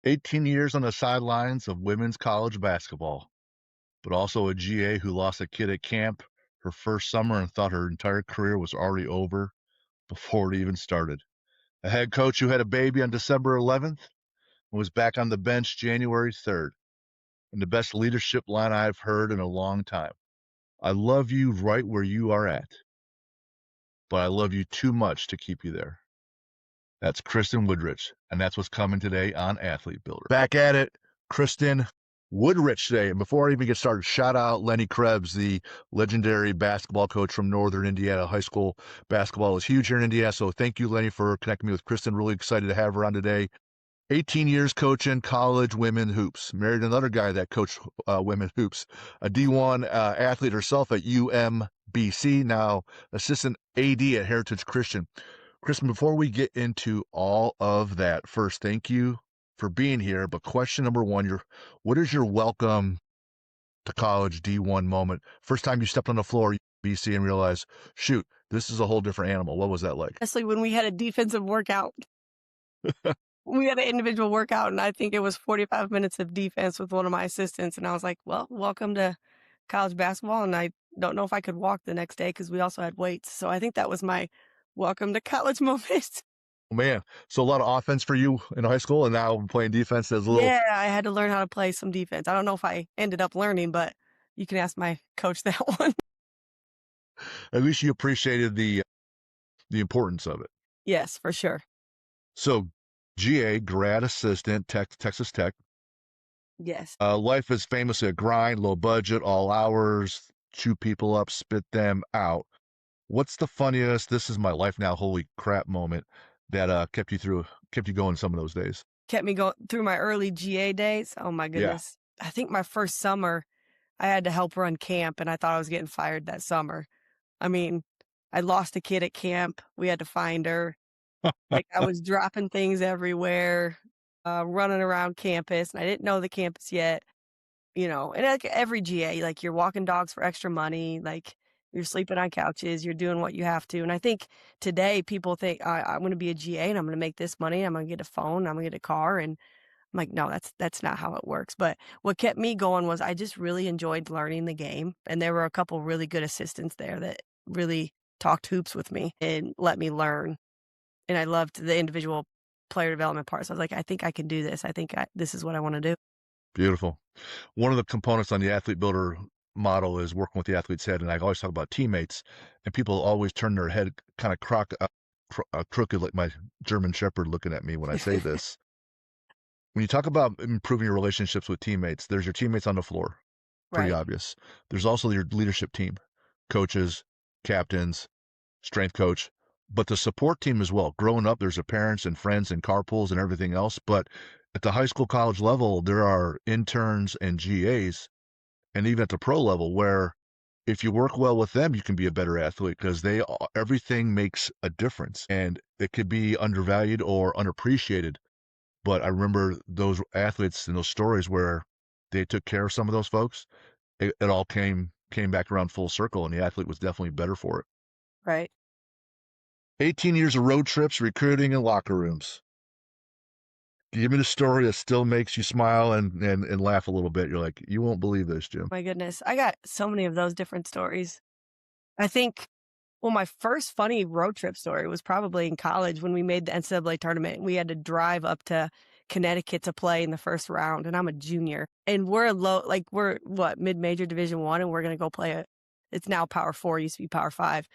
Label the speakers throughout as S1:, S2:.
S1: 18 years on the sidelines of women's college basketball, but also a GA who lost a kid at camp her first summer and thought her entire career was already over before it even started. A head coach who had a baby on December 11th and was back on the bench January 3rd. And the best leadership line I've heard in a long time. I love you right where you are at, but I love you too much to keep you there. That's Kristin Wodrich, and that's what's coming today on Athlete Builder. Back at it, Kristin Wodrich today. And before I even get started, shout out Lenny Krebs, the legendary basketball coach from Northern Indiana. High school basketball is huge here in Indiana, so thank you, Lenny, for connecting me with Kristin. Really excited to have her on today. 18 years coaching college women hoops. Married another guy that coached women hoops. A D1 athlete herself at UMBC, now assistant AD at Heritage Christian. Kristin, before we get into all of that, first, thank you for being here. But question number one, what is your welcome to college D1 moment? First time you stepped on the floor, BC, and realized, shoot, this is a whole different animal. What was that like?
S2: Especially when we had a defensive workout. We had an individual workout, and I think it was 45 minutes of defense with one of my assistants. And I was like, well, welcome to college basketball. And I don't know if I could walk the next day because we also had weights. So I think that was my welcome to college moment.
S1: Oh, man, so a lot of offense for you in high school, and now playing defense as a little.
S2: Yeah, I had to learn how to play some defense. I don't know if I ended up learning, but you can ask my coach that one.
S1: At least you appreciated the importance of it.
S2: Yes, for sure.
S1: So, GA, grad assistant, Texas Tech.
S2: Yes.
S1: Life is famously a grind, low budget, all hours, chew people up, spit them out. What's the funniest, this is my life now, holy crap moment that kept you going some of those days?
S2: Kept me going through my early GA days. Oh my
S1: Yeah.
S2: goodness. I think my first summer, I had to help run camp, and I thought I was getting fired that summer. I mean, I lost a kid at camp. We had to find her. Like, I was dropping things everywhere, running around campus, and I didn't know the campus yet, and like every GA, like, you're walking dogs for extra money, like, you're sleeping on couches, you're doing what you have to. And I think today people think, I'm gonna be a GA and I'm gonna make this money, I'm gonna get a phone, I'm gonna get a car, and I'm like, no, that's not how it works. But what kept me going was I just really enjoyed learning the game, and there were a couple really good assistants there that really talked hoops with me and let me learn. And I loved the individual player development part. So I was like, I think I can do this. I think this is what I want to do.
S1: Beautiful. One of the components on the Athlete Builder model is working with the athlete's head, and I always talk about teammates, and people always turn their head kind of crooked like my German Shepherd looking at me when I say this. When you talk about improving your relationships with teammates, there's your teammates on the floor, pretty
S2: Right.
S1: obvious. There's also your leadership team, coaches, captains, strength coach, but the support team as well. Growing up, there's the parents and friends and carpools and everything else. But at the high school, college level, there are interns and GAs, and even at the pro level, where if you work well with them, you can be a better athlete because everything makes a difference, and it could be undervalued or unappreciated. But I remember those athletes and those stories where they took care of some of those folks. It all came back around full circle, and the athlete was definitely better for it.
S2: Right.
S1: 18 years of road trips, recruiting, and locker rooms. Give me the story that still makes you smile and laugh a little bit. You're like, you won't believe this, Jim.
S2: My goodness. I got so many of those different stories. I think, well, my first funny road trip story was probably in college when we made the NCAA tournament. We had to drive up to Connecticut to play in the first round, and I'm a junior. And we're mid-major Division I, and we're going to go play it's now Power 4, used to be Power 5.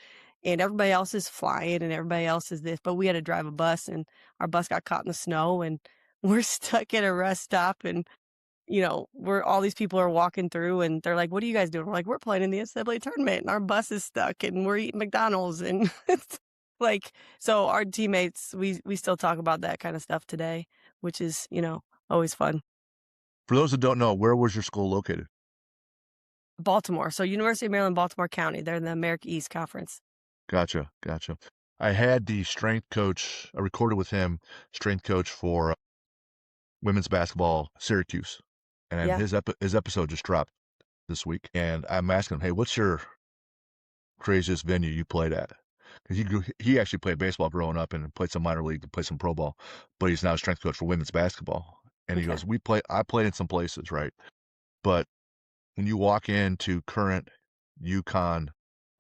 S2: And everybody else is flying and everybody else is this, but we had to drive a bus, and our bus got caught in the snow, and we're stuck at a rest stop, and all these people are walking through, and they're like, what are you guys doing? We're like, we're playing in the NCAA tournament, and our bus is stuck, and we're eating McDonald's. And it's like, so our teammates, we still talk about that kind of stuff today, which is, always fun.
S1: For those that don't know, where was your school located?
S2: Baltimore. So University of Maryland, Baltimore County. They're in the America East Conference.
S1: Gotcha. I had the strength coach, I recorded with him, strength coach for women's basketball, Syracuse. And
S2: Yeah.
S1: his episode just dropped this week. And I'm asking him, hey, what's your craziest venue you played at? Because he actually played baseball growing up and played some minor league and played some pro ball, but he's now a strength coach for women's basketball. And he
S2: Okay.
S1: goes, I played in some places, right? But when you walk into current UConn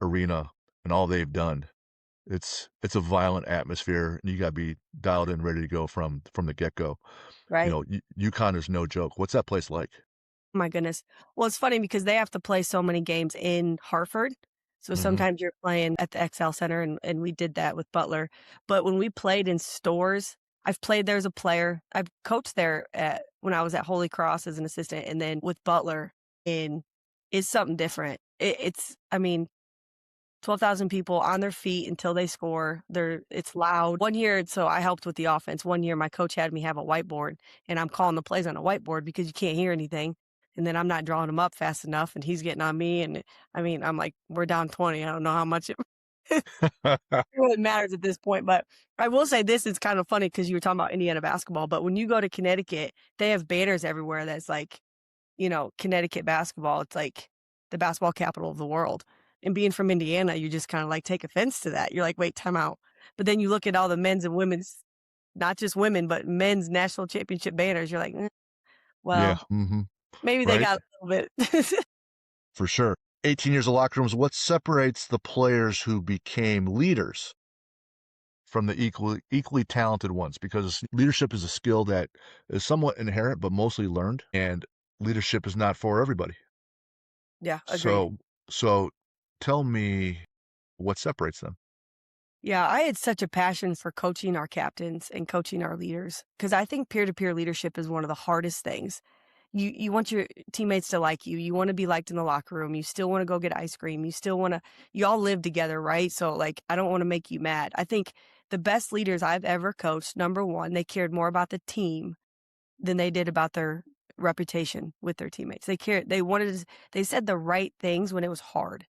S1: arena and all they've done, it's a violent atmosphere, and you gotta be dialed in, ready to go from the get-go. You
S2: Right.
S1: know, UConn is no joke. What's that place like?
S2: My goodness. Well, it's funny because they have to play so many games in Hartford. So
S1: Mhm.
S2: sometimes you're playing at the XL Center, and we did that with Butler. But when we played in stores, I've played there as a player. I've coached there when I was at Holy Cross as an assistant, and then with Butler in is something different. I mean, 12,000 people on their feet until they score. It's loud. One year, so I helped with the offense. One year, my coach had me have a whiteboard, and I'm calling the plays on a whiteboard because you can't hear anything. And then I'm not drawing them up fast enough, and he's getting on me. And I mean, I'm like, we're down 20. I don't know how much it really matters at this point. But I will say this is kind of funny because you were talking about Indiana basketball. But when you go to Connecticut, they have banners everywhere that's like, Connecticut basketball, it's like the basketball capital of the world. And being from Indiana, you just kinda, like, take offense to that. You're like, "Wait, time out." But then you look at all the men's and women's, not just women, but men's national championship banners, you're like,
S1: Yeah,
S2: well,
S1: mhm,
S2: maybe they
S1: right?
S2: got a little bit."
S1: For sure. 18 years of locker rooms, what separates the players who became leaders from the equally talented ones? Because leadership is a skill that is somewhat inherent, but mostly learned, and leadership is not for everybody.
S2: Yeah, agreed.
S1: So, tell me what separates them.
S2: Yeah, I had such a passion for coaching our captains and coaching our leaders because I think peer-to-peer leadership is one of the hardest things. You want your teammates to like you. You wanna be liked in the locker room. You still wanna go get ice cream. You all live together, right? So, like, I don't wanna make you mad. I think the best leaders I've ever coached, number 1, they cared more about the team than they did about their reputation with their teammates. They said the right things when it was hard.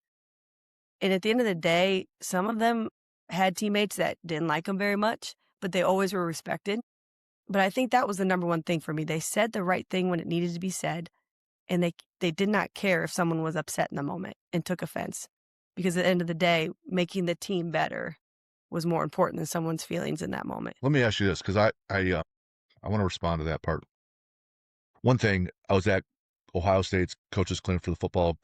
S2: And at the end of the day, some of them had teammates that didn't like them very much, but they always were respected. But I think that was the number one thing for me. They said the right thing when it needed to be said, and they did not care if someone was upset in the moment and took offense. Because at the end of the day, making the team better was more important than someone's feelings in that moment.
S1: Let me ask you this, because I wanna respond to that part. One thing, I was at Ohio State's coaches clinic for the football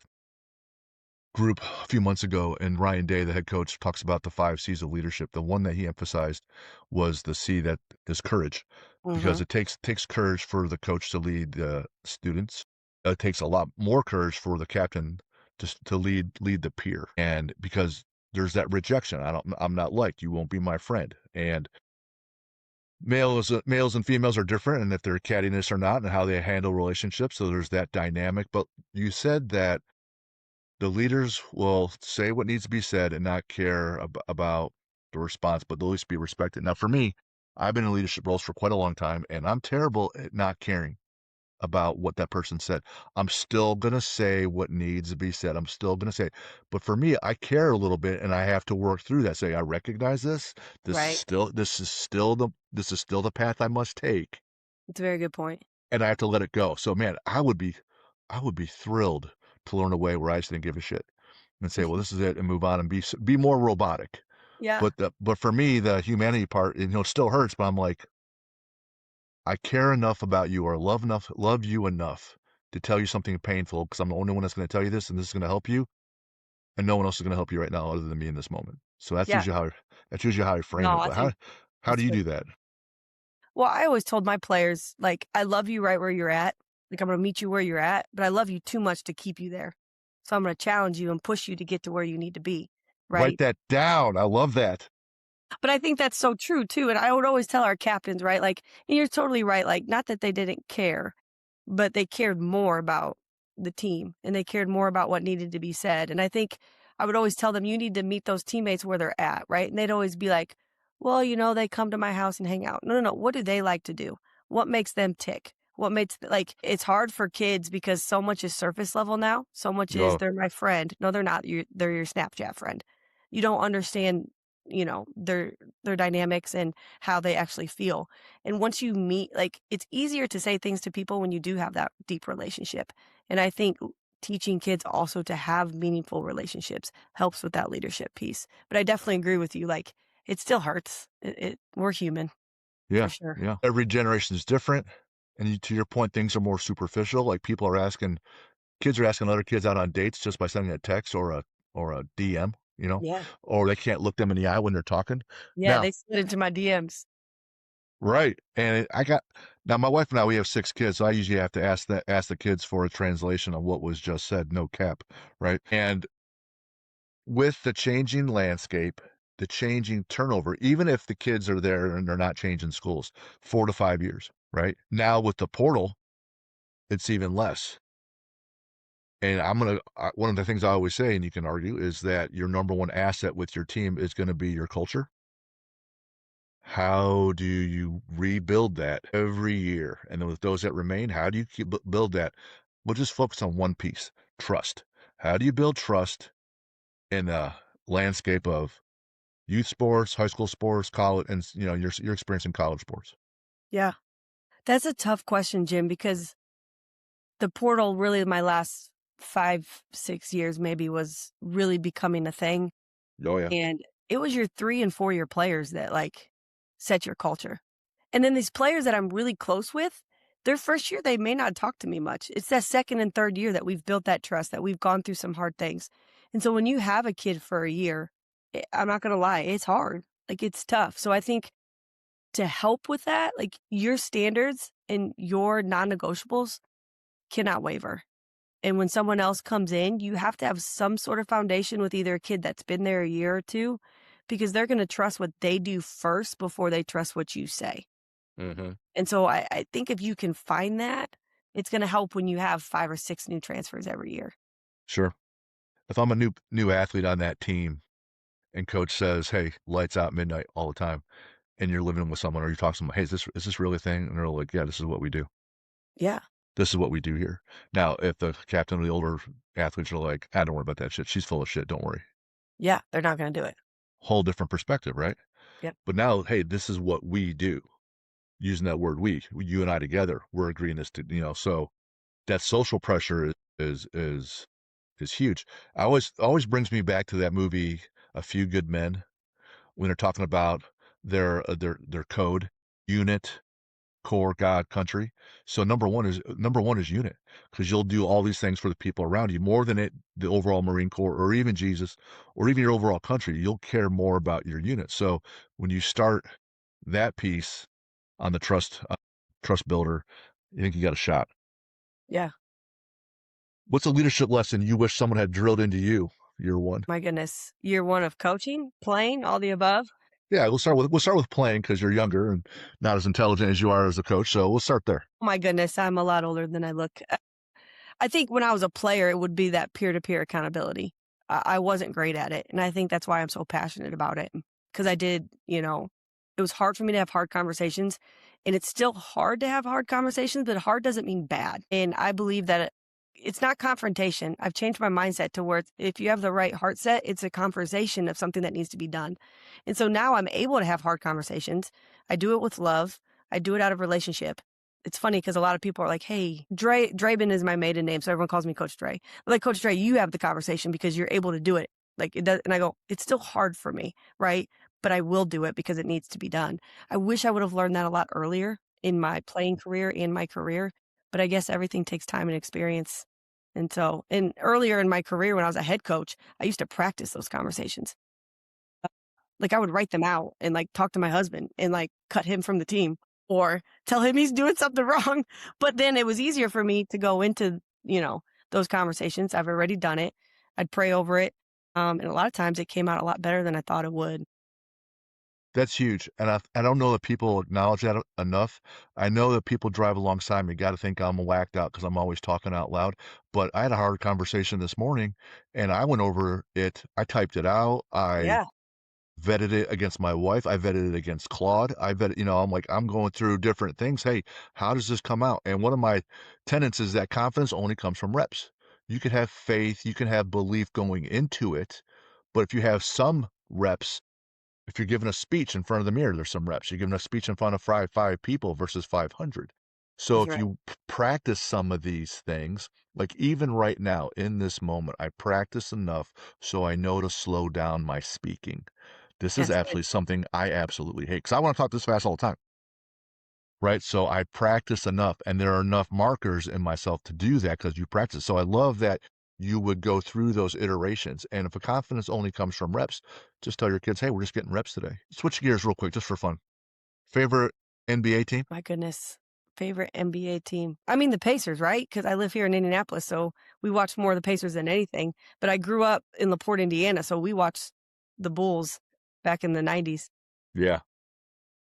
S1: group a few months ago, and Ryan Day, the head coach, talks about the 5 C's of leadership. The one that he emphasized was the C that is courage, because
S2: Mhm.
S1: it takes courage for the coach to lead the students. It takes a lot more courage for the captain to lead the peer, and because there's that rejection. I'm not liked. You won't be my friend. And males and females are different, and if they're cattiness or not, and how they handle relationships. So there's that dynamic. But you said that the leaders will say what needs to be said and not care about the response, but they'll at least be respected. Now, for me, I've been in leadership roles for quite a long time, and I'm terrible at not caring about what that person said. I'm still gonna say what needs to be said. I'm still gonna say it. But for me, I care a little bit, and I have to work through that. Say, I recognize this.
S2: Right.
S1: This is still the path I must take,
S2: It's a very good point.
S1: and I have to let it go. So, man, I would be thrilled to learn a way where I just didn't give a shit and say, "Well, this is it," and move on and be more robotic.
S2: Yeah.
S1: But for me, the humanity part, it still hurts, but I'm like, I care enough about you or love you enough to tell you something painful because I'm the only one that's gonna tell you this, and this is gonna help you, and no one else is gonna help you right now other than me in this moment. So
S2: Yeah.
S1: that's usually how I frame
S2: No,
S1: it.
S2: I
S1: But
S2: think
S1: how do
S2: that's
S1: you
S2: good.
S1: do that?
S2: Well, I always told my players, like, "I love you right where you're at. Like, I'm gonna meet you where you're at, but I love you too much to keep you there. So I'm gonna challenge you and push you to get to where you need to be."
S1: Write
S2: Right?
S1: that down. I love that.
S2: But I think that's so true too, and I would always tell our captains, right, like, and you're totally right, like, not that they didn't care, but they cared more about the team, and they cared more about what needed to be said, and I think I would always tell them, "You need to meet those teammates where they're at," right? And they'd always be like, "Well, they come to my house and hang out." No, no, no, what do they like to do? What makes them tick? What makes like, it's hard for kids because so much is surface level now, so much is,
S1: Oh,
S2: "They're my friend." No, they're not, they're your Snapchat friend. You don't understand, their dynamics and how they actually feel. And once you meet, like, it's easier to say things to people when you do have that deep relationship. And I think teaching kids also to have meaningful relationships helps with that leadership piece. But I definitely agree with you. Like, it still hurts. We're human for
S1: yeah,
S2: sure.
S1: yeah. Every generation is different. And to your point, things are more superficial. Like people are asking, kids are asking other kids out on dates just by sending a text or a DM,
S2: Yeah.
S1: or they can't look them in the eye when they're talking.
S2: Yeah,
S1: Now,
S2: they slid into my DMs.
S1: right, and I got now my wife and I we have 6 kids, so I usually have to ask the kids for a translation of what was just said, no cap, right? And with the changing landscape, the changing turnover, even if the kids are there and they're not changing schools, 4 to 5 years, right? Now with the portal, it's even less. And one of the things I always say, and you can argue, is that your number one asset with your team is going to be your culture. How do you rebuild that every year? And then with those that remain, how do you build that? We'll just focus on one piece, trust. How do you build trust in a landscape of youth sports, high school sports, college, and you're experiencing college sports?
S2: Yeah. That's a tough question, Jim, because the portal really my last 5, 6 years maybe was really becoming a thing,
S1: Oh yeah,
S2: and it was your 3 and 4-year players that, like, set your culture. And then these players that I'm really close with, their first year, they may not talk to me much. It's that 2nd and 3rd year that we've built that trust, that we've gone through some hard things. And so when you have a kid for a year, I'm not gonna lie, it's hard. Like, it's tough. So I think to help with that, like, your standards and your non-negotiables cannot waver. And when someone else comes in, you have to have some sort of foundation with either a kid that's been there a year or 2, because they're gonna trust what they do first before they trust what you say.
S1: hmm
S2: And so I think if you can find that, it's gonna help when you have 5 or 6 new transfers every year.
S1: sure. If I'm a new athlete on that team, and coach says, "Hey, lights out midnight all the time," and you're living with someone or you talk to someone, "Hey, is this really a thing?" And they're like, "Yeah, this is what we do.
S2: Yeah.
S1: This is what we do here." Now, if the captain or the older athletes are like, "Ah, don't worry about that shit. She's full of shit. Don't worry."
S2: Yeah, they're not gonna do it.
S1: Whole different perspective, right?
S2: Yep.
S1: But now, hey, this is what we do. Using that word we, you and I together, we're agreeing this so that social pressure is huge. I always brings me back to that movie, A Few Good Men, when they're talking about their code, unit, core, God, country. So number one is unit, because you'll do all these things for the people around you more than the overall Marine Corps or even Jesus or even your overall country. You'll care more about your unit. So when you start that piece on the trust builder, I think you got a shot.
S2: Yeah.
S1: What's a leadership lesson you wish someone had drilled into you year one?
S2: My goodness. Year 1 of coaching, playing, all the above?
S1: Yeah, we'll start with playing because you're younger and not as intelligent as you are as a coach. So we'll start there.
S2: Oh my goodness, I'm a lot older than I look. I think when I was a player, it would be that peer-to-peer accountability. I wasn't great at it, and I think that's why I'm so passionate about it. Because I did, it was hard for me to have hard conversations, and it's still hard to have hard conversations, but hard doesn't mean bad. And I believe that it's not confrontation. I've changed my mindset to where if you have the right heart set, it's a conversation of something that needs to be done. And so now I'm able to have hard conversations. I do it with love. I do it out of relationship. It's funny because a lot of people are like, "Hey, Draben is my maiden name, so everyone calls me Coach Dre." Like, "Coach Dre, you have the conversation because you're able to do it." Like, it does, and I go, "It's still hard for me, right? But I will do it because it needs to be done." I wish I would have learned that a lot earlier in my playing career and my career, but I guess everything takes time and experience. And earlier in my career when I was a head coach, I used to practice those conversations. Like, I would write them out and, like, talk to my husband and, like, cut him from the team or tell him he's doing something wrong. But then it was easier for me to go into, those conversations. I've already done it. I'd pray over it. And a lot of times it came out a lot better than I thought it would.
S1: That's huge, and I don't know that people acknowledge that enough. I know that people drive alongside me gotta think I'm whacked out because 'cause I'm always talking out loud, but I had a hard conversation this morning, and I went over it. I typed it out. I
S2: Yeah,
S1: vetted it against my wife. I vetted it against Claude. I vetted I'm like, I'm going through different things. "Hey, how does this come out?" And one of my tenets is that confidence only comes from reps. You can have faith, you can have belief going into it, but if you have some reps, if you're giving a speech in front of the mirror, there's some reps. You're giving a speech in front of five people versus 500. So
S2: that's
S1: if
S2: right.
S1: you practice some of these things, like even right now in this moment, I practice enough so I know to slow down my speaking. This is
S2: That's good.
S1: actually something I absolutely hate because I want to talk this fast all the time. right? So I practice enough, and there are enough markers in myself to do that because you practice. So I love that you would go through those iterations. And if a confidence only comes from reps, just tell your kids, hey, we're just getting reps today. Switch gears real quick, just for fun. Favorite NBA team?
S2: My goodness. Favorite NBA team? I mean, the Pacers, right? Because I live here in Indianapolis, so we watch more of the Pacers than anything. But I grew up in LaPorte, Indiana, so we watched the Bulls back in the 90s.
S1: Yeah.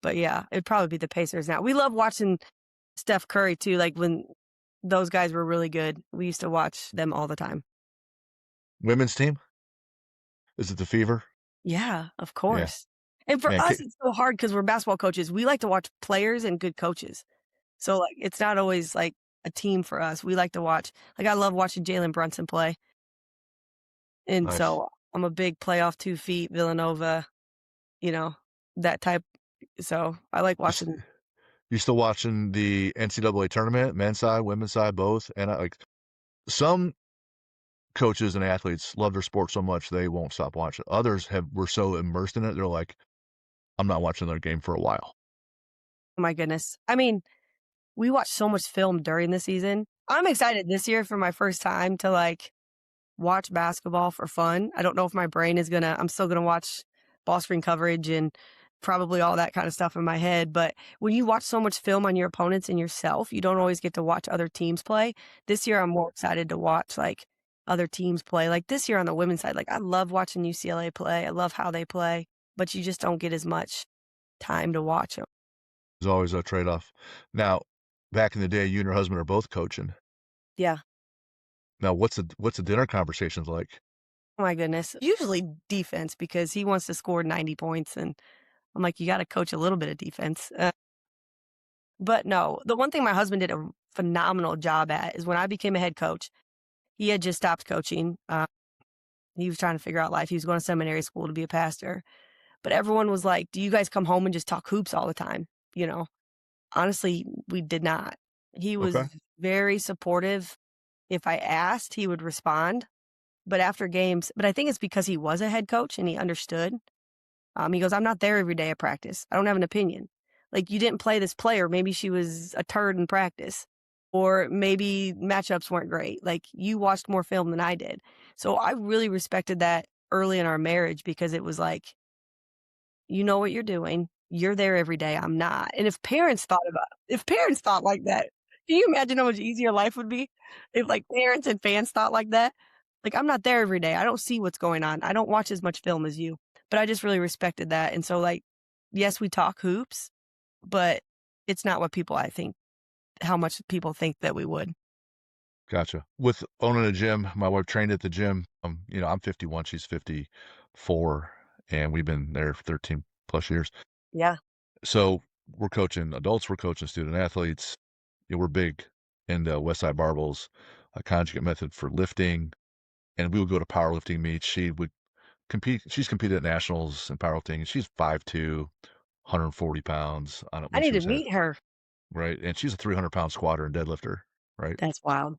S2: But yeah, it'd probably be the Pacers now. We love watching Steph Curry too, like when those guys were really good. We used to watch them all the time.
S1: Women's team? Is it the Fever?
S2: Yeah, of
S1: Yeah.
S2: course. And for
S1: Man,
S2: us, it's so hard because we're basketball coaches. We like to watch players and good coaches. So, like, it's not always, like, a team for us. We like to watch like, I love watching Jalen Brunson play, and
S1: nice.
S2: so I'm a big playoff 2 feet, Villanova, you know, that type so I like
S1: You, s-
S2: watching.
S1: you still watching the NCAA tournament, men's side, women's side, both? And like some coaches and athletes love their sport so much they won't stop watching. Others have were so immersed in it, they're like, I'm not watching their game for a while.
S2: Oh my goodness. I mean, we watch so much film during the season. I'm excited this year for my first time to, like, watch basketball for fun. I don't know if my brain is I'm still gonna watch ball screen coverage and probably all that kind of stuff in my head. But when you watch so much film on your opponents and yourself, you don't always get to watch other teams play. This year, I'm more excited to watch like other teams play. Like this year on the women's side, like I love watching UCLA play. I love how they play, but you just don't get as much time to watch them.
S1: There's always a trade-off. Now, back in the day, you and your husband are both coaching.
S2: Yeah.
S1: Now, what's the dinner conversations like?
S2: Oh my goodness. Usually defense because he wants to score 90 points and I'm like, you got to coach a little bit of defense. But no, the one thing my husband did a phenomenal job at is when I became a head coach, he had just stopped coaching. He was trying to figure out life. He was going to seminary school to be a pastor. But everyone was like, do you guys come home and just talk hoops all the time? You know, honestly, we did not. He
S1: Okay.
S2: was very supportive. If I asked, he would respond. But after games, but I think it's because he was a head coach and he understood. He goes, I'm not there every day at practice. I don't have an opinion. Like, you didn't play this player. Maybe she was a turd in practice, or maybe matchups weren't great. Like, you watched more film than I did. So I really respected that early in our marriage because it was like, you know what you're doing. You're there every day. I'm not. And if parents thought like that, can you imagine how much easier life would be if like parents and fans thought like that? Like, I'm not there every day. I don't see what's going on. I don't watch as much film as you. But I just really respected that. And so, like, yes, we talk hoops, but it's not what people, I think, how much people think that we would.
S1: Gotcha. With owning a gym, my wife trained at the gym. I'm 51, she's 54, and we've been there for 13 plus years.
S2: Yeah.
S1: So we're coaching adults, we're coaching student athletes. We're big into Westside Barbell's conjugate method for lifting, and we would go to powerlifting meets. She would compete. She's competed at nationals in powerlifting. She's 5'2", 140 pounds on it
S2: I
S1: when
S2: need
S1: she
S2: to
S1: was at
S2: meet her.
S1: right, and she's a 300-pound squatter and deadlifter, right?
S2: That's wild.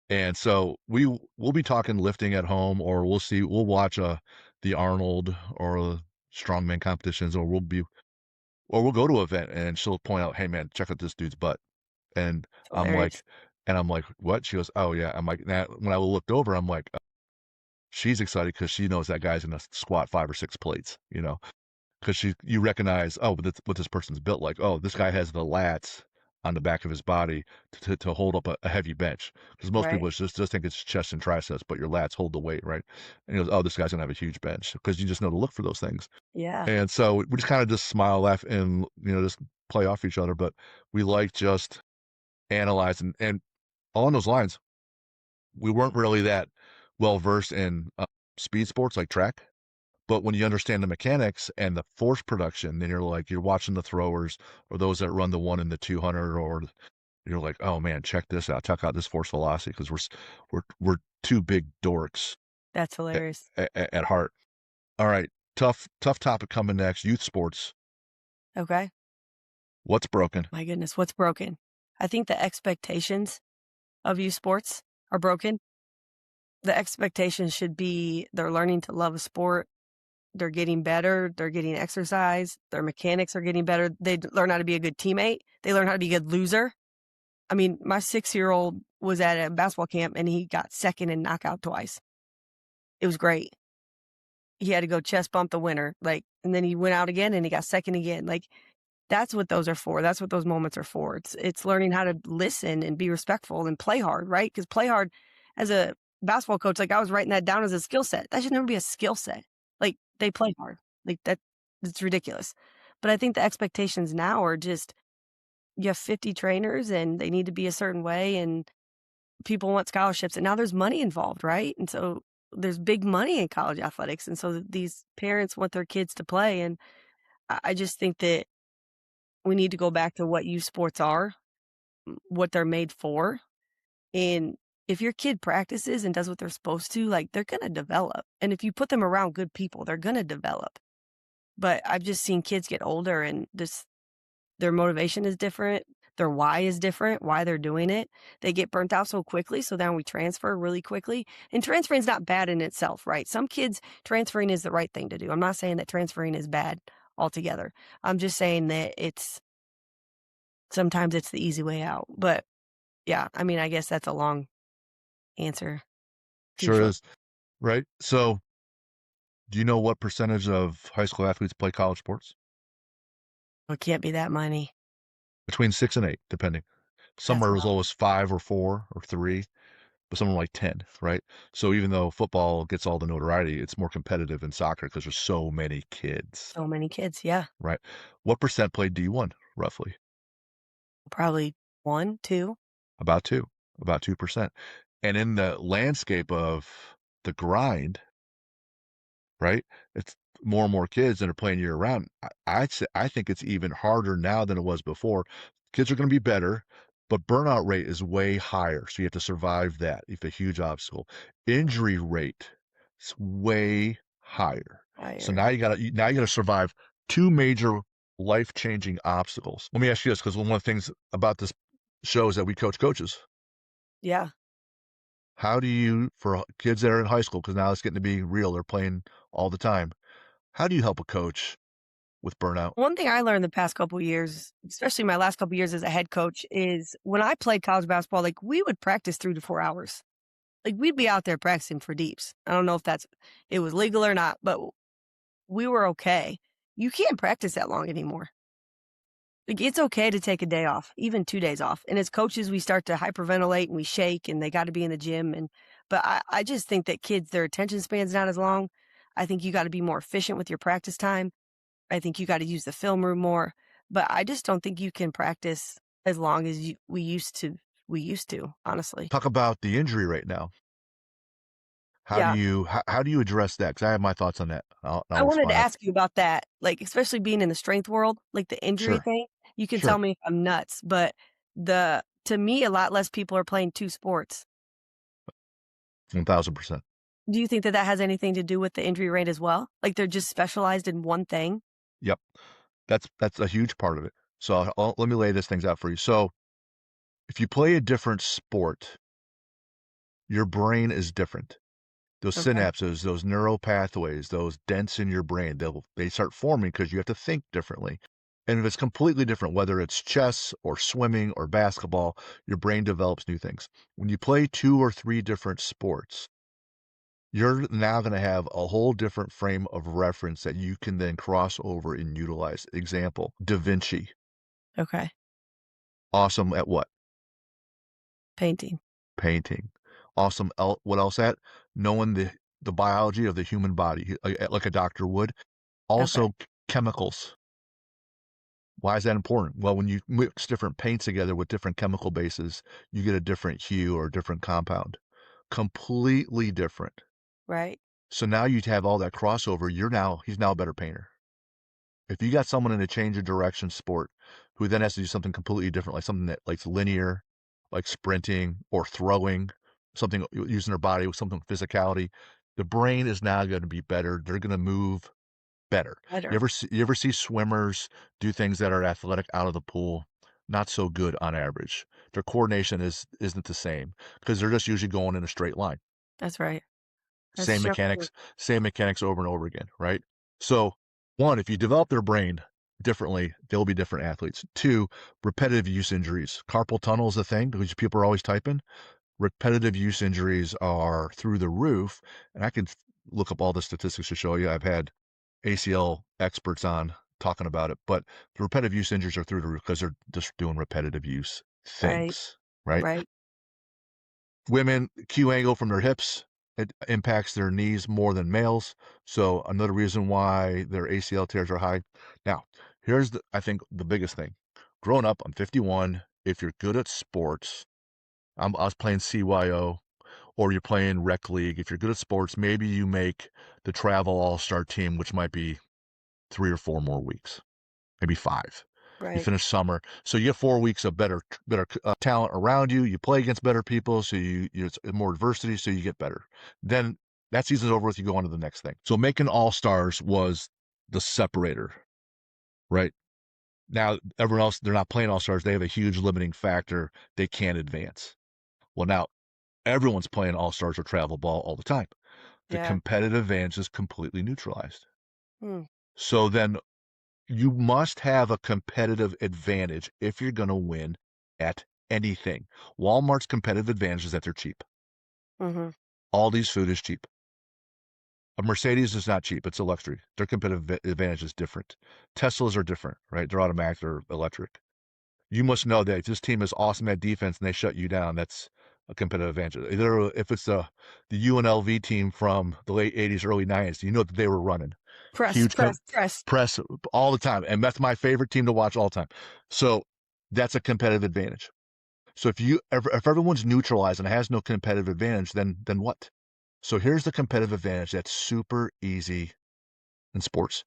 S1: And so we'll be talking lifting at home, or we'll watch the Arnold or strongman competitions, or we'll go to an event and she'll point out, hey man, check out this dude's butt. And
S2: It's
S1: I'm like,
S2: hilarious.
S1: what? She goes, oh yeah. I'm like, that when I looked over, I'm like, she's excited because she knows that guy's gonna squat 5 or 6 plates, because you recognize, oh, what this person's built like. Oh, this guy has the lats on the back of his body to hold up a heavy bench. Because most
S2: Right.
S1: people just think it's chest and triceps, but your lats hold the weight, right? And he goes, oh, this guy's gonna have a huge bench because you just know to look for those things.
S2: Yeah.
S1: And so we just kind of just smile, laugh, and just play off each other. But we like just analyzing and along those lines, we weren't really that well versed in speed sports like track. But when you understand the mechanics and the force production, then you're watching the throwers or those that run the 1 and the 200, or you're like, oh man, check this out, check out this force velocity, because we're two big dorks
S2: That's hilarious.
S1: at heart. All right, tough topic coming next. Youth sports.
S2: Okay.
S1: What's broken?
S2: My goodness. What's broken? I think the expectations of youth sports are broken. The expectations should be they're learning to love a sport. they're getting better, they're getting exercise, their mechanics are getting better, learn how to be a good teammate, they learn how to be a good loser. I mean, my 6-year-old was at a basketball camp and he got 2nd in knockout twice. It was great. He had to go chest bump the winner, like, and then he went out again and he got 2nd again, like, that's what those are for, that's what those moments are for. It's learning how to listen and be respectful and play hard, right? Because play hard as a basketball coach, like, I was writing that down as a skill set. That should never be a skill set. Like, they play hard. Like, it's ridiculous. But I think the expectations now are just you have 50 trainers and they need to be a certain way and people want scholarships and now there's money involved, right? And so there's big money in college athletics. And so these parents want their kids to play. And I just think that we need to go back to what youth sports are, what they're made for. And if your kid practices and does what they're supposed to, like they're going to develop. And if you put them around good people, they're going to develop. But I've just seen kids get older and just their motivation is different. Their why is different, why they're doing it. They get burnt out so quickly, so then we transfer really quickly. And transferring is not bad in itself, right? Some kids, transferring is the right thing to do. I'm not saying that transferring is bad altogether. I'm just saying that sometimes it's the easy way out. But yeah, I mean, I guess that's a long answer. Too
S1: Sure
S2: short.
S1: is, right? So, do you know what percentage of high school athletes play college sports?
S2: It can't be that many.
S1: Between 6 and 8, depending. Some
S2: That's
S1: are as
S2: low.
S1: low as 5 or 4 or 3, but some are like 10, right? So even though football gets all the notoriety, it's more competitive in soccer because there's so many kids,
S2: So many kids. Yeah.
S1: right? What percent play D1, roughly?
S2: Probably 1, 2.
S1: About 2, about 2%. And in the landscape of the grind, right? It's more and more kids that are playing year round. I'd say I think it's even harder now than it was before. Kids are going to be better, but burnout rate is way higher. So you have to survive that. It's a huge obstacle. Injury rate is way higher. So
S2: Higher.
S1: now you gotta survive two major life-changing obstacles. Let me ask you this, because one of the things about this show is that we coach coaches.
S2: Yeah.
S1: How do you, for kids that are in high school, because now it's getting to be real, they're playing all the time. How do you help a coach with burnout?
S2: One thing I learned the past couple years, especially my last couple years as a head coach, is when I played college basketball, like we would practice 3 to 4 hours. Like we'd be out there practicing for deeps. I don't know if it was legal or not, but we were okay. You can't practice that long anymore. Like it's okay to take a day off, even 2 days off. And as coaches, we start to hyperventilate and we shake and they got to be in the gym. But I just think that kids, their attention span's not as long. I think you got to be more efficient with your practice time. I think you gotta use the film room more, but I just don't think you can practice as long as we used to, honestly.
S1: Talk about the injury rate now.
S2: Yeah.
S1: How do you address that? Because I have my thoughts on that.
S2: I
S1: I'll
S2: wanted to
S1: respond after.
S2: ask you about that, like, especially being in the strength world, like, the injury
S1: Sure,
S2: thing, you can tell
S1: sure,
S2: me if I'm nuts, but to me, a lot less people are playing 2 sports.
S1: 1000%.
S2: Do you think that that has anything to do with the injury rate as well? Like, they're just specialized in one thing?
S1: Yep, that's a huge part of it. So let me lay these things out for you. So if you play a different sport, your brain is different. Those
S2: Okay,
S1: synapses, those neuropathways, those dents in your brain, they start forming because you have to think differently. And if it's completely different, whether it's chess or swimming or basketball, your brain develops new things. When you play 2 or 3 different sports, you're now going to have a whole different frame of reference that you can then cross over and utilize. Example, Da Vinci,
S2: okay.
S1: awesome at what?
S2: Painting.
S1: Painting. Awesome. What else at? Knowing the biology of the human body, like a doctor would.
S2: Okay,
S1: Also, chemicals. Why is that important? Well, when you mix different paints together with different chemical bases, you get a different hue or a different compound. Completely different.
S2: right.
S1: So now you have all that crossover. He's now a better painter. If you got someone in a change of direction sport who then has to do something completely different, like something that likes linear, like sprinting or throwing, something using their body with something with physicality, the brain is now going to be better. They're going to move better.
S2: Better.
S1: You ever see swimmers do things that are athletic out of the pool? Not so good on average. Their coordination isn't the same because they're just usually going in a straight line.
S2: That's right. That's
S1: Same
S2: so true.
S1: mechanics, same mechanics over and over again, right? So, one, if you develop their brain differently, they'll be different athletes. Two, repetitive use injuries. Carpal tunnel is a thing because people are always typing. Repetitive use injuries are through the roof. And I can look up all the statistics to show you. I've had ACL experts on talking about it, but the repetitive use injuries are through the roof because they're just doing repetitive use
S2: Right.
S1: things, right?
S2: Right.
S1: Women, Q angle from their hips, it impacts their knees more than males. So another reason why their ACL tears are high. Now, here's I think the biggest thing. Growing up, I'm 51. If you're good at sports, I was playing CYO or you're playing rec league. If you're good at sports, maybe you make the travel all-star team, which might be 3 or 4 more weeks, maybe 5. You
S2: Right.
S1: finish summer, so you get 4 weeks of better talent around you. You play against better people, so it's more adversity, so you get better. Then that season's over with. You go on to the next thing. So making all stars was the separator, right? Now everyone else, they're not playing all stars. They have a huge limiting factor. They can't advance. Well, now everyone's playing all stars or travel ball all the time. The
S2: Yeah.
S1: competitive advantage is completely neutralized.
S2: Hmm.
S1: So then you must have a competitive advantage if you're going to win at anything. Walmart's competitive advantage is that they're cheap.
S2: Mm-hmm.
S1: Aldi's food is cheap. A Mercedes is not cheap. It's a luxury. Their competitive advantage is different. Teslas are different, right? They're automatic or electric. You must know that if this team is awesome at defense and they shut you down, that's a competitive advantage. Either if it's the UNLV team from the late 80s, early 90s, you know that they were running
S2: Press,
S1: huge
S2: press, press.
S1: press all the time. And that's my favorite team to watch all the time. So that's a competitive advantage. So if everyone's neutralized and has no competitive advantage, then what? So here's the competitive advantage that's super easy in sports.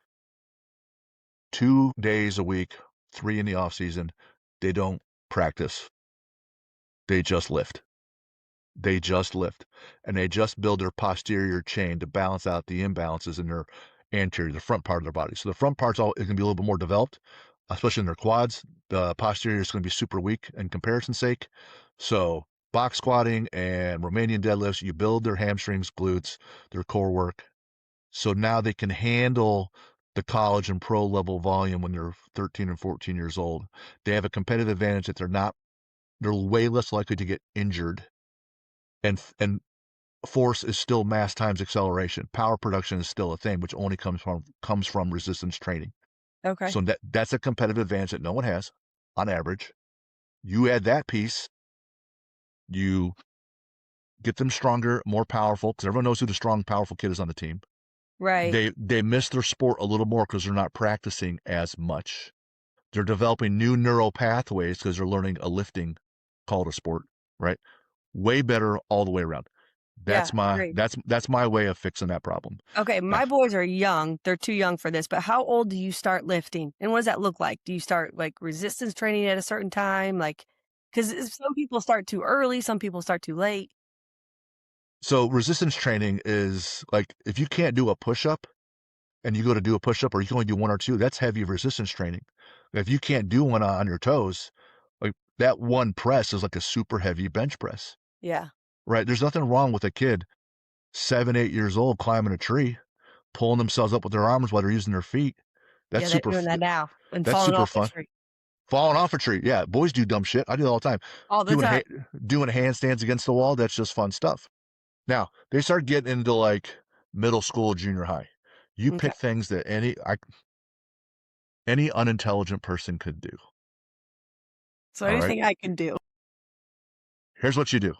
S1: 2 days a week, 3 in the off season, they don't practice. They just lift. They just lift. And they just build their posterior chain to balance out the imbalances in their anterior, the front part of their body. So the front part's all it can be a little bit more developed, especially in their quads. The posterior is going to be super weak in comparison sake. So box squatting and Romanian deadlifts, you build their hamstrings, glutes, their core work. So now they can handle the college and pro level volume when they're 13 and 14 years old. They have a competitive advantage that they're way less likely to get injured, and force is still mass times acceleration. Power production is still a thing, which only comes from resistance training.
S2: Okay.
S1: So that's a competitive advantage that no one has on average. You add that piece, you get them stronger, more powerful, because everyone knows who the strong, powerful kid is on the team.
S2: Right.
S1: They miss their sport a little more because they're not practicing as much. They're developing new neural pathways because they're learning a lifting called a sport, right? Way better all the way around.
S2: Yeah.
S1: That's my
S2: Agreed.
S1: that's my way of fixing that problem.
S2: Okay.
S1: Now,
S2: My boys are young. They're too young for this, but how old do you start lifting? And what does that look like? Do you start like resistance training at a certain time? Like, because some people start too early, some people start too late.
S1: so resistance training is like if you can't do a push-up and you go to do a push-up or you can only do one or two, that's heavy resistance training. If you can't do one on your toes, like that one press is like a super heavy bench press,
S2: Yeah.
S1: right? There's nothing wrong with a kid 7, 8 years old climbing a tree, pulling themselves up with their arms while they're using their feet. That's
S2: Yeah. They're
S1: super.
S2: doing that now and
S1: That's
S2: falling
S1: super
S2: off the
S1: fun.
S2: tree
S1: Falling off a tree, yeah. Boys do dumb shit. I do it all the time.
S2: all the
S1: Doing
S2: time.
S1: doing handstands against the wall. That's just fun stuff. Now they start getting into like middle school, junior high. You
S2: Okay.
S1: pick things that any unintelligent person could do.
S2: So
S1: All right.
S2: anything I can do.
S1: Here's what you do.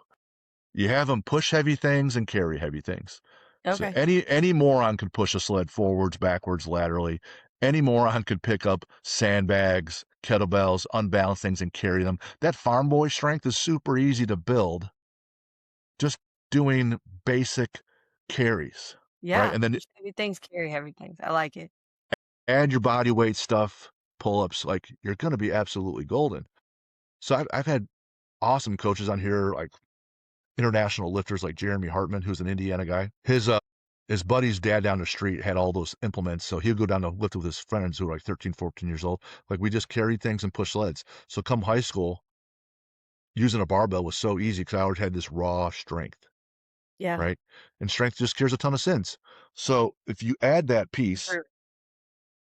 S1: You have them push heavy things and carry heavy things. So
S2: Okay.
S1: any moron could push a sled forwards, backwards, laterally. Any moron could pick up sandbags, kettlebells, unbalanced things and carry them. That farm boy strength is super easy to build just doing basic carries, right?
S2: Yeah.
S1: And then
S2: Push heavy things, carry heavy things. I like it.
S1: add your body weight stuff, pull-ups, like you're going to be absolutely golden. So I've had awesome coaches on here, like international lifters like Jeremy Hartman, who's an Indiana guy. His buddy's dad down the street had all those implements, so he'd go down to lift with his friends who were like 13, 14 years old. Like we just carried things and pushed sleds. So come high school, using a barbell was so easy because I always had this raw strength,
S2: Yeah.
S1: right? And strength just cures a ton of sins. So if you add that piece,
S2: True.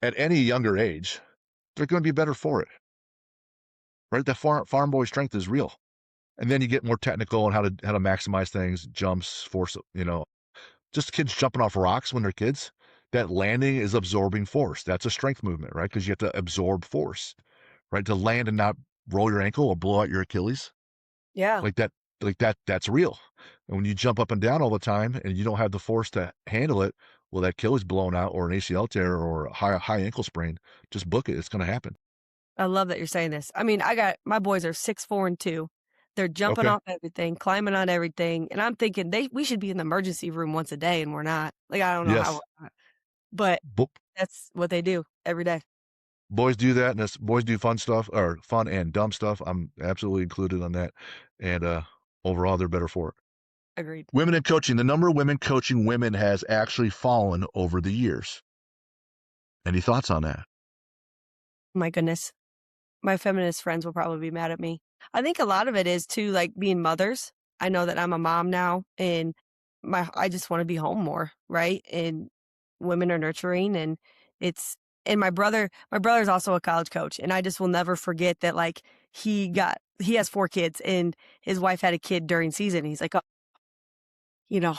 S1: at any younger age, they're going to be better for it, right? The farm boy strength is real. And then you get more technical on how to maximize things, jumps, force, just kids jumping off rocks when they're kids. That landing is absorbing force. That's a strength movement, right? Because you have to absorb force, right? To land and not roll your ankle or blow out your Achilles,
S2: Yeah,
S1: like that, that's real. And when you jump up and down all the time and you don't have the force to handle it, well, that Achilles blown out or an ACL tear or a high ankle sprain, just book it. It's going to happen.
S2: I love that you're saying this. I mean, I got my boys are 6'4" and 2. They're jumping
S1: Okay.
S2: off everything, climbing on everything, and I'm thinking we should be in the emergency room once a day, and we're not. Like, I don't know how
S1: Yes.
S2: we're not, but
S1: Bo-
S2: that's what they do every day.
S1: Boys do that, and boys do fun stuff or fun and dumb stuff. I'm absolutely included on that. And overall, they're better for it.
S2: Agreed.
S1: Women in coaching. The number of women coaching women has actually fallen over the years. Any thoughts on that?
S2: My goodness. My feminist friends will probably be mad at me. I think a lot of it is too, like, being mothers. I know that I'm a mom now, and I just wanna be home more, right? And women are nurturing, and it's and my brother's also a college coach, and I just will never forget that, like, he has 4 kids, and his wife had a kid during season. He's like, "Oh, you know,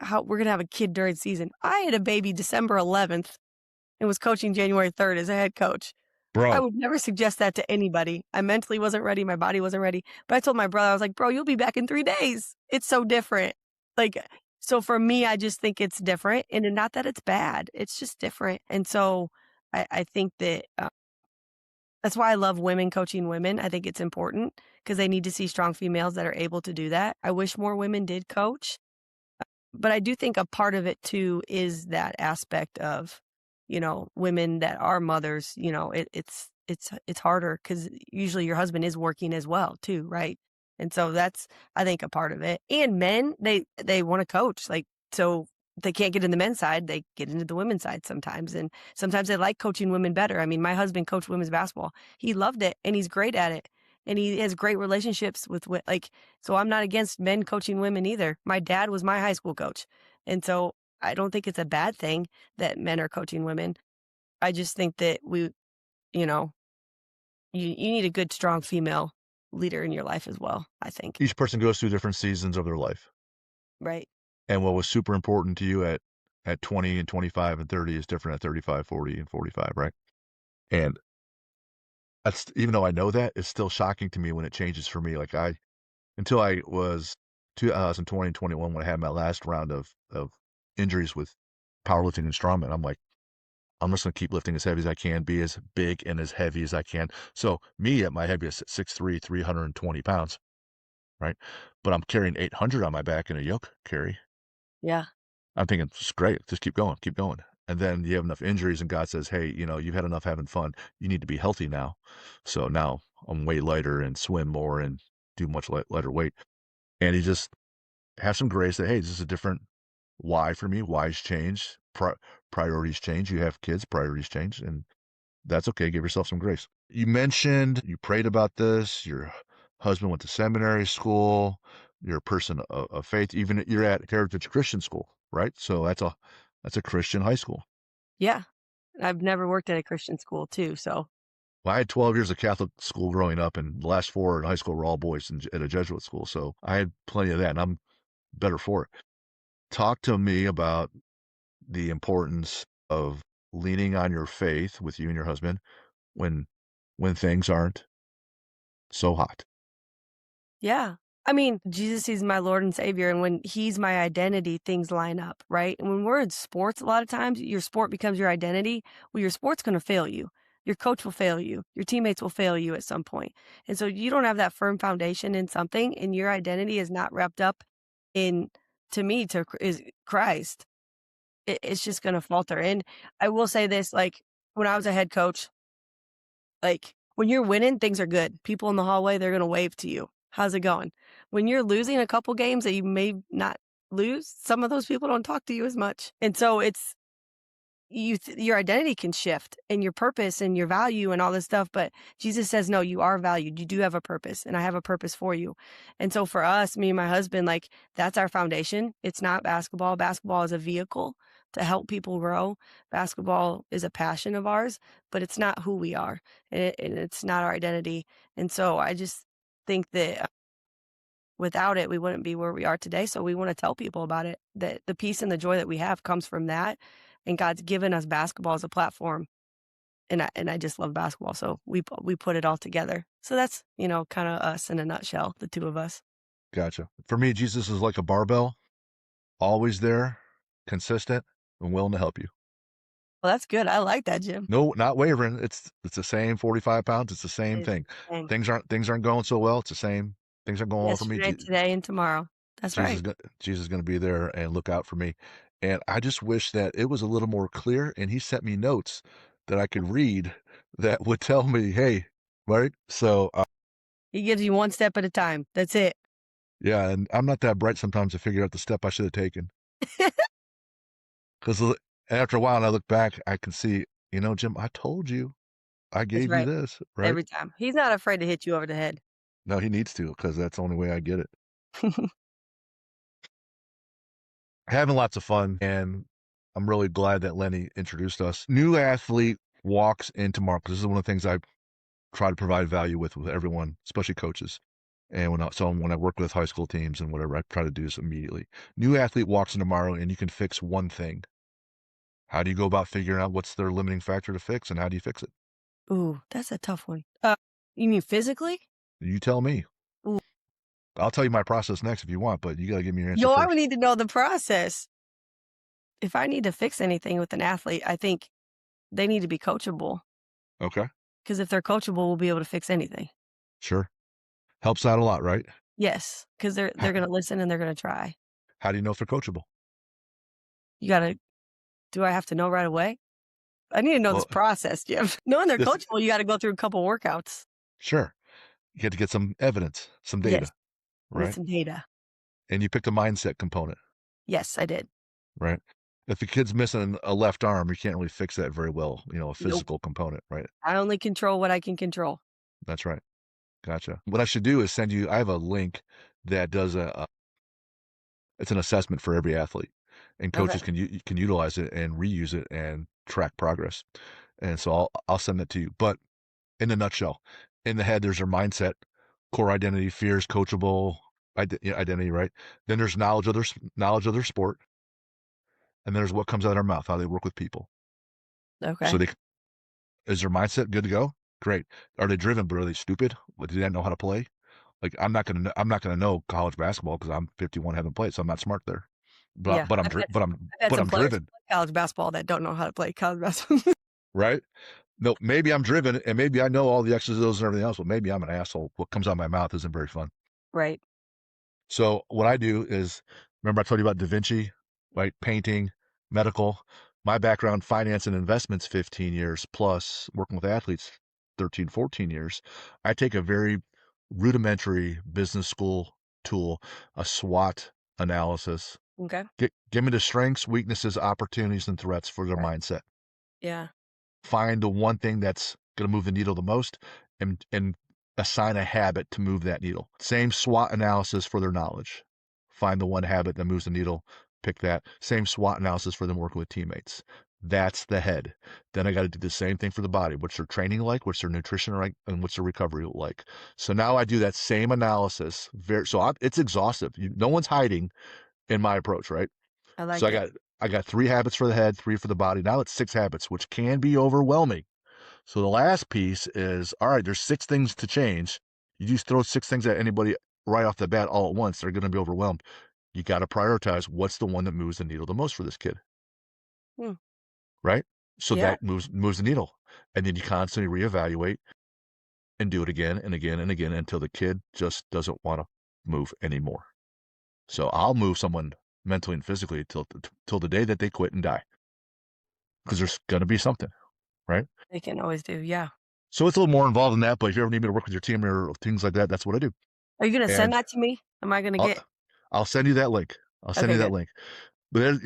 S2: how we're gonna have a kid during season." I had a baby December 11th and was coaching January 3rd as a head coach. I
S1: Bro,
S2: would never suggest that to anybody. I mentally wasn't ready, my body wasn't ready, but I told my brother, I was like, "Bro, you'll be back in 3 days." It's so different. Like, so for me, I just think it's different, and not that it's bad, it's just different, and so I think that, that's why I love women coaching women. I think it's important because they need to see strong females that are able to do that. I wish more women did coach. But I do think a part of it too is that aspect of, women that are mothers, it's harder because usually your husband is working as well too, right? And so that's, I think, a part of it. And men, they want to coach, like, so they can't get in the men's side, they get into the women's side sometimes, and sometimes they like coaching women better. I mean, my husband coached women's basketball. He loved it and he's great at it. And he has great relationships with like, so I'm not against men coaching women either. My dad was my high school coach. And so I don't think it's a bad thing that men are coaching women. I just think that you know, you need a good, strong female leader in your life as well, I think.
S1: each person goes through different seasons of their life.
S2: Right.
S1: And what was super important to you at 20 and 25 and 30 is different at 35, 40, and 45, right? And that's even though I know that, it's still shocking to me when it changes for me. Like until I was 2020 and 21 when I had my last round of injuries with powerlifting and strongman, I'm like, I'm just gonna keep lifting as heavy as I can, be as big and as heavy as I can. So me at my heaviest at 6'3", 320 pounds, right? But I'm carrying 800 on my back in a yoke carry.
S2: Yeah.
S1: I'm thinking, "It's great, just keep going, keep going." And then you have enough injuries and God says, "Hey, you've had enough having fun. You need to be healthy now." So now I'm way lighter and swim more and do much lighter weight. And he just have some grace that, hey, this is a different why for me. Why's change, priorities change. You have kids, priorities change, and that's okay. Give yourself some grace. You mentioned you prayed about this. Your husband went to seminary school. You're a person of faith. Even you're at Heritage Christian School, right? So that's a Christian high school.
S2: Yeah. I've never worked at a Christian school too. So
S1: Well, I had 12 years of Catholic school growing up, and the last 4 in high school were all boys at a Jesuit school. So I had plenty of that, and I'm better for it. Talk to me about the importance of leaning on your faith with you and your husband when things aren't so hot.
S2: yeah. I mean, Jesus is my Lord and Savior, and when He's my identity, things line up, right? And when we're in sports, a lot of times your sport becomes your identity. Well, your sport's going to fail you. Your coach will fail you. Your teammates will fail you at some point. And so you don't have that firm foundation in something, and your identity is not wrapped up in, to me, is Christ. It's just going to falter. And I will say this, like, when I was a head coach, like, when you're winning, things are good. People in the hallway, they're gonna wave to you. "How's it going?" When you're losing a couple games that you may not lose, some of those people don't talk to you as much. And so it's your identity can shift and your purpose and your value and all this stuff, but Jesus says, "No, you are valued. You do have a purpose, and I have a purpose for you." And so for us, me and my husband, like, that's our foundation. It's not basketball. Basketball is a vehicle to help people grow. Basketball is a passion of ours, but it's not who we are, and it's not our identity. And so I just think that without it, we wouldn't be where we are today. So we want to tell people about it, that the peace and the joy that we have comes from that. And God's given us basketball as a platform. And I just love basketball. So we put it all together. So that's, kind of us in a nutshell, the two of us.
S1: Gotcha. For me, Jesus is like a barbell, always there, consistent, and willing to help you.
S2: Well, that's good. I like that, Jim.
S1: No, not wavering. It's the same 45 pounds. It's the same
S2: It's
S1: thing.
S2: the same.
S1: Things aren't going so well. It's the same. Things aren't going well for me.
S2: Yesterday, today, and tomorrow. That's right.
S1: Jesus is going to be there and look out for me. And I just wish that it was a little more clear. And he sent me notes that I could read that would tell me, hey, right. So
S2: He gives you one step at a time. That's it.
S1: yeah, and I'm not that bright sometimes to figure out the step I should have taken. Because after a while, and I look back, I can see, Jim, I told you, I
S2: That's
S1: gave you
S2: right.
S1: this, right?
S2: Every time. He's not afraid to hit you over the head.
S1: No, he needs to, because that's the only way I get it. Having lots of fun, and I'm really glad that Lenny introduced us. New athlete walks in tomorrow, because this is one of the things I try to provide value with everyone, especially coaches. And when I work with high school teams and whatever, I try to do this immediately. New athlete walks in tomorrow, and you can fix one thing. How do you go about figuring out what's their limiting factor to fix, and how do you fix it?
S2: Ooh, that's a tough one. You mean physically?
S1: You tell me.
S2: Ooh.
S1: I'll tell you my process next if you want, but you got to give me your answer
S2: Yo, I
S1: first.
S2: would need to know the process. If I need to fix anything with an athlete, I think they need to be coachable.
S1: Okay,
S2: Because if they're coachable, we'll be able to fix anything.
S1: sure. Helps out a lot, right?
S2: Yes, because they're gonna listen and they're gonna try.
S1: How do you know if they're coachable?
S2: You gotta do I have to know right away? I need to know this
S1: Well,
S2: process, Jim. Knowing they're
S1: this
S2: coachable, you gotta go through a couple workouts.
S1: sure. You get to get some evidence, some
S2: Yes,
S1: data,
S2: need
S1: right?
S2: some data.
S1: And you picked a mindset component,
S2: Yes, I did.
S1: right? If the kid's missing a left arm, you can't really fix that very well, a
S2: Nope.
S1: physical component, right?
S2: I only control what I can control.
S1: That's right. Gotcha. What I should do is I have a link that does it's an assessment for every athlete, and
S2: Okay,
S1: coaches can utilize it and reuse it and track progress. And so I'll send that to you. But in a nutshell, in the head, there's their mindset, core identity, fears, coachable identity, right? Then there's knowledge of their sport, and there's what comes out of their mouth, how they work with people. So
S2: okay.
S1: is their mindset good to go? Great. Are they driven, but are they stupid? Do they not know how to play? Like I'm not gonna know college basketball because I'm 51, haven't played, so I'm not smart there. But
S2: Yeah,
S1: but I'm
S2: I've
S1: dri-
S2: had
S1: but
S2: some
S1: I'm
S2: I've had
S1: but
S2: some
S1: I'm
S2: players who
S1: driven,
S2: play college basketball that don't know how to play college basketball.
S1: right? No, maybe I'm driven, and maybe I know all the X's, O's, and everything else, but maybe I'm an asshole. What comes out of my mouth isn't very fun.
S2: Right,
S1: So what I do is, remember I told you about Da Vinci, right? Painting, medical. My background, finance and investments, 15 years plus working with athletes, 13, 14 years. I take a very rudimentary business school tool, a SWOT analysis.
S2: okay.
S1: Give me the strengths, weaknesses, opportunities, and threats for their
S2: Right,
S1: mindset.
S2: yeah,
S1: Find the one thing that's going to move the needle the most, and assign a habit to move that needle. Same SWOT analysis for their knowledge. Find the one habit that moves the needle, pick that. Same SWOT analysis for them working with teammates. That's the head. Then I got to do the same thing for the body. What's their training like? What's their nutrition like? And what's their recovery like? So now I do that same analysis. It's exhaustive. No one's hiding in my approach, right?
S2: I
S1: So
S2: like it.
S1: I got 3 habits for the head, 3 for the body. Now it's 6 habits, which can be overwhelming. So the last piece is, all right, there's 6 things to change. You just throw 6 things at anybody right off the bat all at once, they're going to be overwhelmed. You got to prioritize what's the one that moves the needle the most for this kid,
S2: Hmm,
S1: right? So
S2: yeah,
S1: that moves the needle. And then you constantly reevaluate and do it again and again and again until the kid just doesn't want to move anymore. So I'll move someone mentally and physically till the day that they quit and die, because there's going to be something, right?
S2: they can always do, yeah.
S1: So it's a little more involved than that, but if you ever need me to work with your team or things like that, that's what I do.
S2: Are you gonna send
S1: And
S2: that to me? Am I gonna
S1: I'll
S2: get
S1: I'll send you that link. I'll send
S2: Okay,
S1: you that
S2: good.
S1: link. But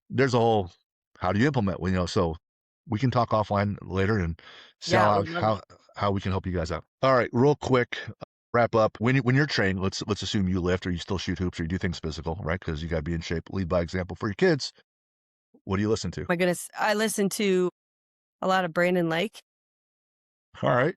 S1: there's a whole, how do you implement? Well, so we can talk offline later and see
S2: Yeah, I would love it.
S1: how we can help you guys out. All right, real quick, wrap up. When you're trained, let's assume you lift or you still shoot hoops or you do things physical, right? Because you got to be in shape. Lead by example for your kids. What do you listen to?
S2: My goodness, I listen to a lot of Brandon Lake
S1: All right.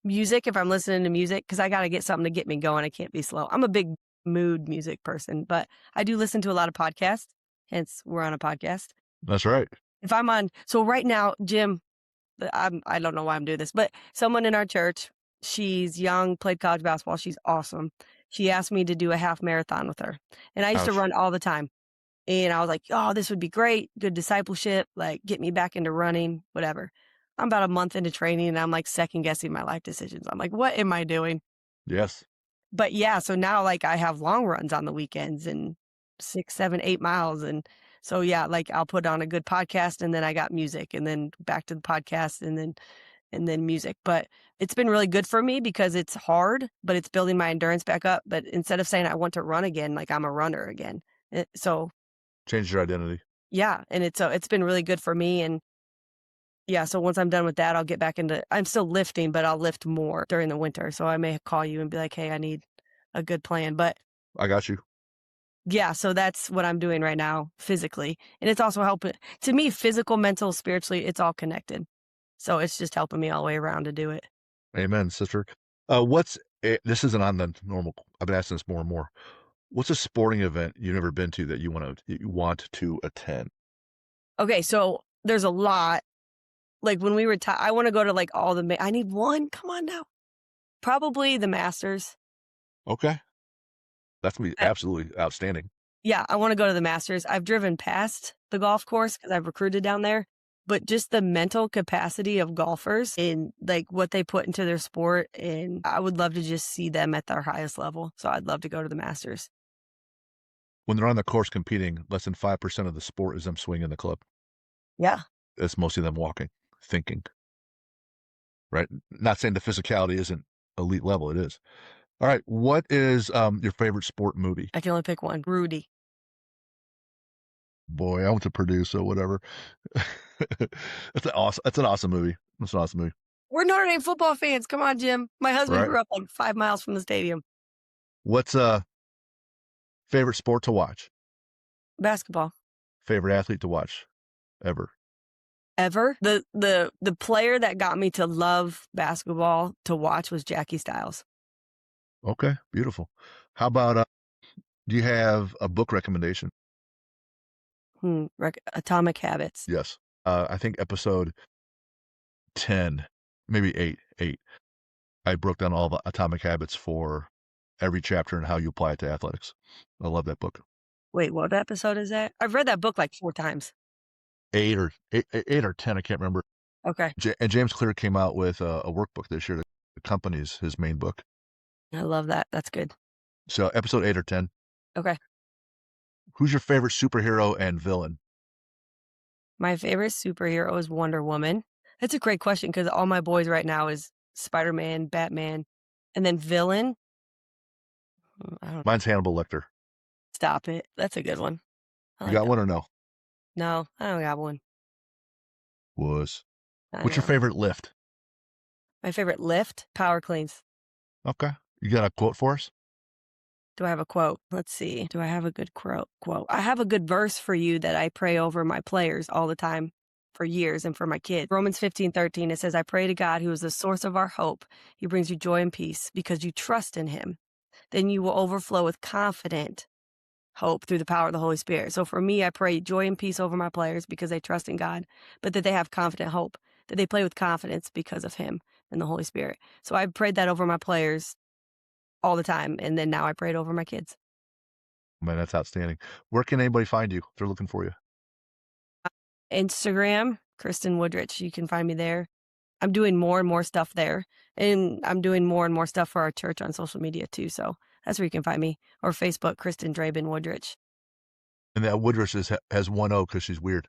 S2: music if I'm listening to music because I gotta get something to get me going. I can't be slow. I'm a big mood music person, but I do listen to a lot of podcasts, hence we're on a podcast.
S1: That's right.
S2: If I'm on so right now, Jim, I don't know why I'm doing this, but someone in our church, she's young, played college basketball, she's awesome. She asked me to do a half marathon with her, and I used to
S1: Ouch.
S2: run all the time. And I was like, "Oh, this would be great, good discipleship, like, get me back into running, whatever." I'm about a month into training, and I'm, like, second guessing my life decisions. I'm like, "What am I doing?"
S1: Yes.
S2: But, yeah, so now, like, I have long runs on the weekends and 6, 7, 8 miles, and so, yeah, like, I'll put on a good podcast, and then I got music, and then back to the podcast, and then music. But it's been really good for me because it's hard, but it's building my endurance back up. But instead of saying I want to run again, like, I'm a runner again. So
S1: Change your identity.
S2: yeah, and it's been really good for me, and yeah, so once I'm done with that, I'll get back into I'm still lifting, but I'll lift more during the winter, so I may call you and be like, "Hey, I need a good plan," but
S1: I got you.
S2: yeah, so that's what I'm doing right now physically, and it's also helping to me, physical, mental, spiritually, it's all connected, so it's just helping me all the way around to do it.
S1: Amen, sister. This isn't on the normal. I've been asking this more and more. What's a sporting event you've never been to that you want to attend?
S2: Okay, so there's a lot, like, when we retire I wanna go to, like, all the I need one, come on now. Probably the Masters.
S1: Okay. That's gonna be
S2: I
S1: absolutely outstanding.
S2: Yeah, I wanna go to the Masters. I've driven past the golf course because 'cause I've recruited down there, but just the mental capacity of golfers and, like, what they put into their sport, and I would love to just see them at their highest level, so I'd love to go to the Masters.
S1: When they're on the course competing, less than 5% of the sport is them swinging the club.
S2: Yeah.
S1: It's mostly them walking, thinking, right? Not saying the physicality isn't elite level, it is. All right, what is, your favorite sport movie?
S2: I can only pick one, Rudy.
S1: Boy, I went to Purdue, so whatever. That's an awesome movie. That's an awesome movie,
S2: We're Notre Dame football fans, come on, Jim. My husband
S1: right?
S2: grew up, like, 5 miles from the stadium.
S1: What's, favorite sport to watch?
S2: Basketball.
S1: Favorite athlete to watch ever?
S2: Ever? The player that got me to love basketball to watch was Jackie Stiles.
S1: Okay, beautiful. How about, do you have a book recommendation?
S2: Atomic Habits.
S1: Yes. I think episode 10, maybe 8, I broke down all the atomic habits for every chapter and how you apply it to athletics. I love that book.
S2: Wait, what episode is that? I've read that book like 4 times.
S1: 8 or 10, I can't remember.
S2: Okay.
S1: And James Clear came out with a workbook this year that accompanies his main book.
S2: I love that. That's good.
S1: So episode 8 or 10.
S2: Okay.
S1: Who's your favorite superhero and villain?
S2: My favorite superhero is Wonder Woman. That's a great question because all my boys right now is Spider-Man, Batman, and then villain? I don't
S1: Mine's Hannibal Lecter.
S2: stop it. That's a good one. I
S1: You
S2: like
S1: got
S2: that.
S1: one or no?
S2: No, I don't got one.
S1: Was.
S2: I
S1: What's your
S2: know.
S1: favorite lift?
S2: My favorite lift? Power cleans.
S1: Okay. You got a quote for us?
S2: Do I have a quote? Let's see. Do I have a good quote? I have a good verse for you that I pray over my players all the time for years and for my kids. Romans 15:13, it says, I pray to God who is the source of our hope. He brings you joy and peace because you trust in him. Then you will overflow with confident hope through the power of the Holy Spirit. So for me, I pray joy and peace over my players because they trust in God, but that they have confident hope, that they play with confidence because of him and the Holy Spirit. So I prayed that over my players all the time. And then now I pray it over my kids.
S1: Man, that's outstanding. Where can anybody find you if they're looking for you?
S2: Instagram, Kristin Wodrich. You can find me there. I'm doing more and more stuff there. And I'm doing more and more stuff for our church on social media too. So that's where you can find me. Or Facebook, Kristin Draben Wodrich.
S1: And that Woodrush has one O because she's weird.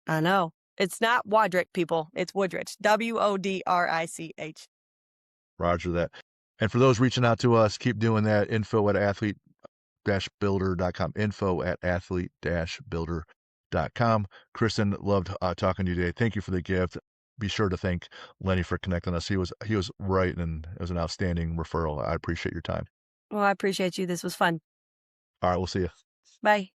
S2: I know. It's not Wodrich, people. It's Wodrich. Wodrich.
S1: Roger that. And for those reaching out to us, keep doing that. Info@athlete-builder.com. Info@athlete-builder.com. Kristin, loved talking to you today. Thank you for the gift. Be sure to thank Lenny for connecting us. He was right, and it was an outstanding referral. I appreciate your time.
S2: Well, I appreciate you. This was fun.
S1: All right, we'll see you.
S2: Bye.